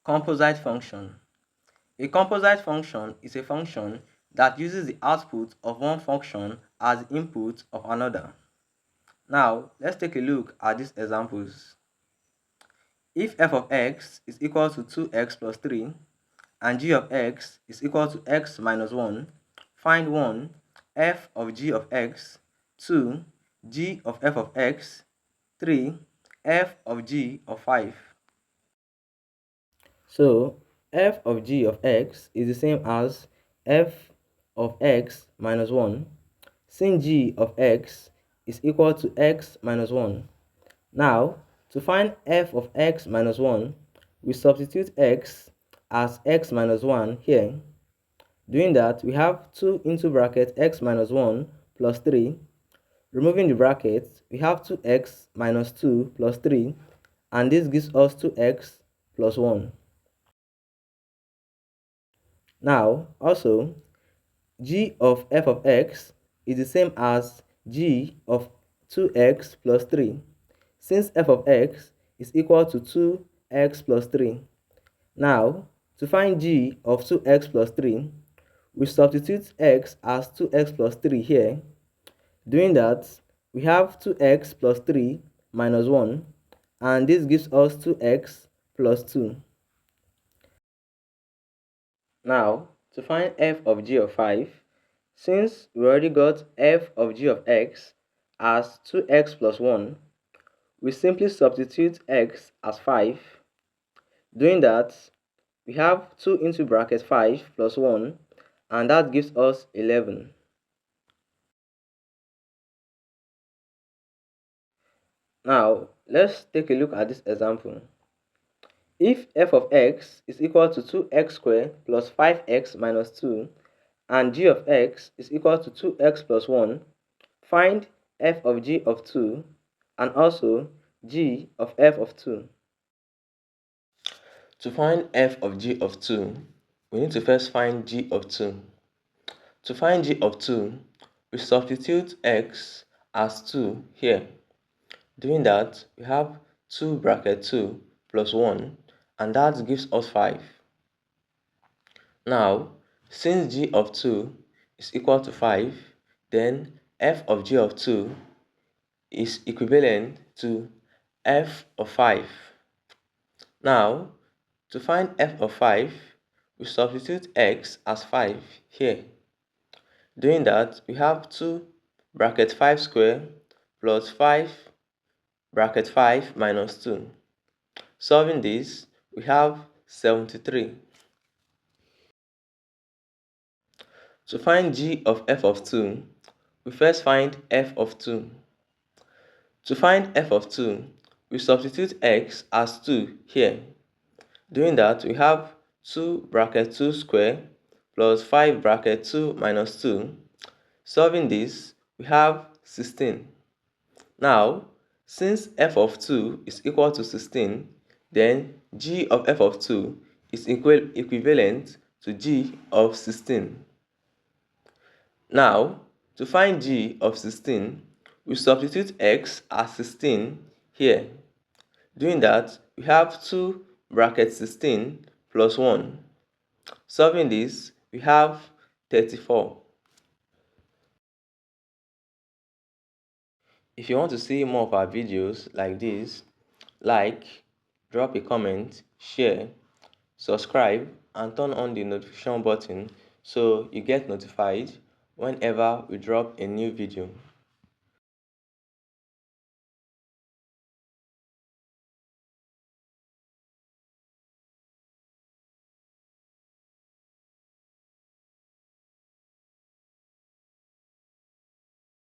Composite function. A composite function is a function that uses the output of one function as the input of another. Now, let's take a look at these examples. If f of x is equal to 2x plus 3 and g of x is equal to x minus 1, find 1. F of g of x, 2. G of f of x, 3. F of g of 5. So, f of g of x is the same as f of x minus 1, since g of x is equal to x minus 1. Now, to find f of x minus 1, we substitute x as x minus 1 here. Doing that, we have 2 into bracket x minus 1 plus 3. Removing the bracket, we have 2x minus 2 plus 3, and this gives us 2x plus 1. Now, also, g of f of x is the same as g of 2x plus 3, since f of x is equal to 2x plus 3. Now, to find g of 2x plus 3, we substitute x as 2x plus 3 here. Doing that, we have 2x plus 3 minus 1, and this gives us 2x plus 2. Now, to find f of g of 5, since we already got f of g of x as 2x plus 1, we simply substitute x as 5. Doing that, we have 2 into bracket 5 plus 1, and that gives us 11. Now, let's take a look at this example. If f of x is equal to 2x squared plus 5x minus 2 and g of x is equal to 2x plus 1, find f of g of 2 and also g of f of 2. To find f of g of 2, we need to first find g of 2. To find g of 2, we substitute x as 2 here. Doing that, we have 2 bracket 2 plus 1, and that gives us 5. Now, since g of 2 is equal to 5, then f of g of 2 is equivalent to f of 5. Now, to find f of 5, we substitute x as 5 here. Doing that, we have 2 bracket 5 square plus 5 bracket 5 minus 2. Solving this, we have 73. To find g of f of 2, we first find f of 2. To find f of 2, we substitute x as 2 here. Doing that, we have 2 bracket 2 square plus 5 bracket 2 minus 2. Solving this, we have 16. Now, since f of 2 is equal to 16, then g of f of 2 is equivalent to g of 16. Now, to find g of 16, we substitute x as 16 here. Doing that, we have 2 bracket 16 plus 1. Solving this, we have 34. If you want to see more of our videos like this, like, drop a comment, share, subscribe, and turn on the notification button so you get notified whenever we drop a new video.